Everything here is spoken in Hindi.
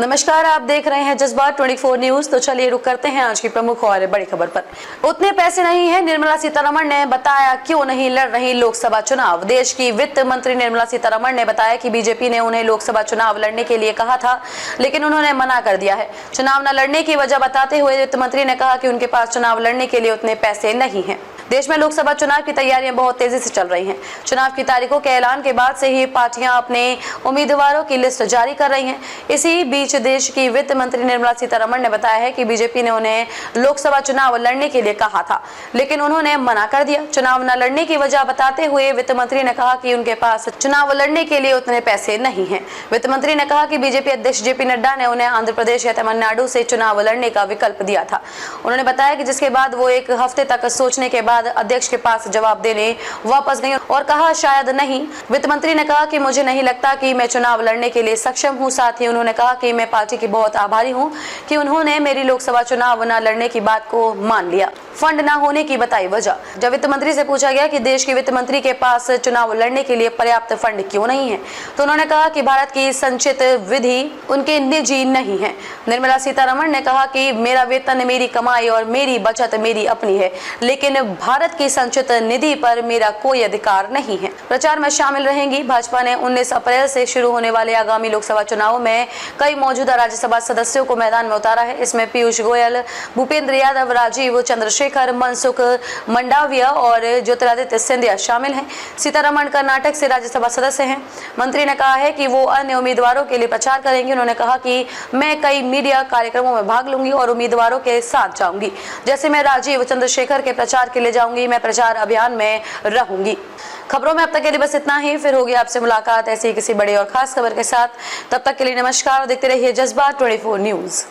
नमस्कार, आप देख रहे हैं जज्बात 24 न्यूज। तो चलिए रुक करते हैं आज की प्रमुख और बड़ी खबर पर। उतने पैसे नहीं है, निर्मला सीतारमण ने बताया क्यों नहीं लड़ रही लोकसभा चुनाव। देश की वित्त मंत्री निर्मला सीतारमण ने बताया कि बीजेपी ने उन्हें लोकसभा चुनाव लड़ने के लिए कहा था, लेकिन उन्होंने मना कर दिया है। चुनाव न लड़ने की वजह बताते हुए वित्त मंत्री ने कहा कि उनके पास चुनाव लड़ने के लिए उतने पैसे नहीं है। देश में लोकसभा चुनाव की तैयारियां बहुत तेजी से चल रही हैं। चुनाव की तारीखों के ऐलान के बाद से ही पार्टियां अपने उम्मीदवारों की लिस्ट जारी कर रही हैं। इसी बीच देश की वित्त मंत्री निर्मला सीतारमण ने बताया है कि बीजेपी ने उन्हें लोकसभा चुनाव लड़ने के लिए कहा था, लेकिन उन्होंने मना कर दिया। चुनाव न लड़ने की वजह बताते हुए वित्त मंत्री ने कहा कि उनके पास चुनाव लड़ने के लिए उतने पैसे नहीं है। वित्त मंत्री ने कहा कि बीजेपी अध्यक्ष जेपी नड्डा ने उन्हें आंध्र प्रदेश या तमिलनाडु से चुनाव लड़ने का विकल्प दिया था। उन्होंने बताया कि जिसके बाद वो एक हफ्ते तक सोचने के बाद अध्यक्ष के पास जवाब देने वापस गए और कहा शायद नहीं। वित्त मंत्री ने कहा कि मुझे नहीं लगता कि मैं चुनाव लड़ने के लिए सक्षम हूं। साथ ही उन्होंने कहा कि मैं पार्टी की बहुत आभारी हूं कि उन्होंने मेरी लोकसभा चुनाव न लड़ने की बात को मान लिया। फंड न होने की बताई वजह। जब वित्त मंत्री से पूछा गया कि देश के वित्त मंत्री के पास चुनाव लड़ने के लिए पर्याप्त फंड क्यों नहीं है, तो उन्होंने कहा कि भारत की संचित विधि उनके निजी नहीं है। निर्मला सीतारमण ने कहा कि मेरा वेतन मेरी कमाई और मेरी बचत मेरी अपनी है, लेकिन भारत की संचित निधि पर मेरा कोई अधिकार नहीं है। प्रचार में शामिल रहेंगी। भाजपा ने 19 अप्रैल से शुरू होने वाले आगामी लोकसभा चुनाव में कई मौजूदा राज्यसभा सदस्यों को मैदान में उतारा है। इसमें पीयूष गोयल, भूपेंद्र यादव, राजीव चंद्रशेखर, मनसुख मंडाविया और ज्योतिरादित्य सिंधिया शामिल हैं। सीतारमण कर्नाटक से राज्यसभा सदस्य हैं। मंत्री ने कहा है कि वो अन्य उम्मीदवारों के लिए प्रचार करेंगे। उन्होंने कहा कि मैं कई मीडिया कार्यक्रमों में भाग लूंगी और उम्मीदवारों के साथ जाऊंगी। जैसे मैं राजीव चंद्रशेखर के प्रचार के लिए जाऊंगी, मैं प्रचार अभियान में रहूंगी। खबरों में अब तक के लिए बस इतना ही। फिर होगी आपसे मुलाकात ऐसी किसी बड़ी और खास खबर के साथ। तब तक के लिए नमस्कार और देखते रहिए जज्बात 24 न्यूज।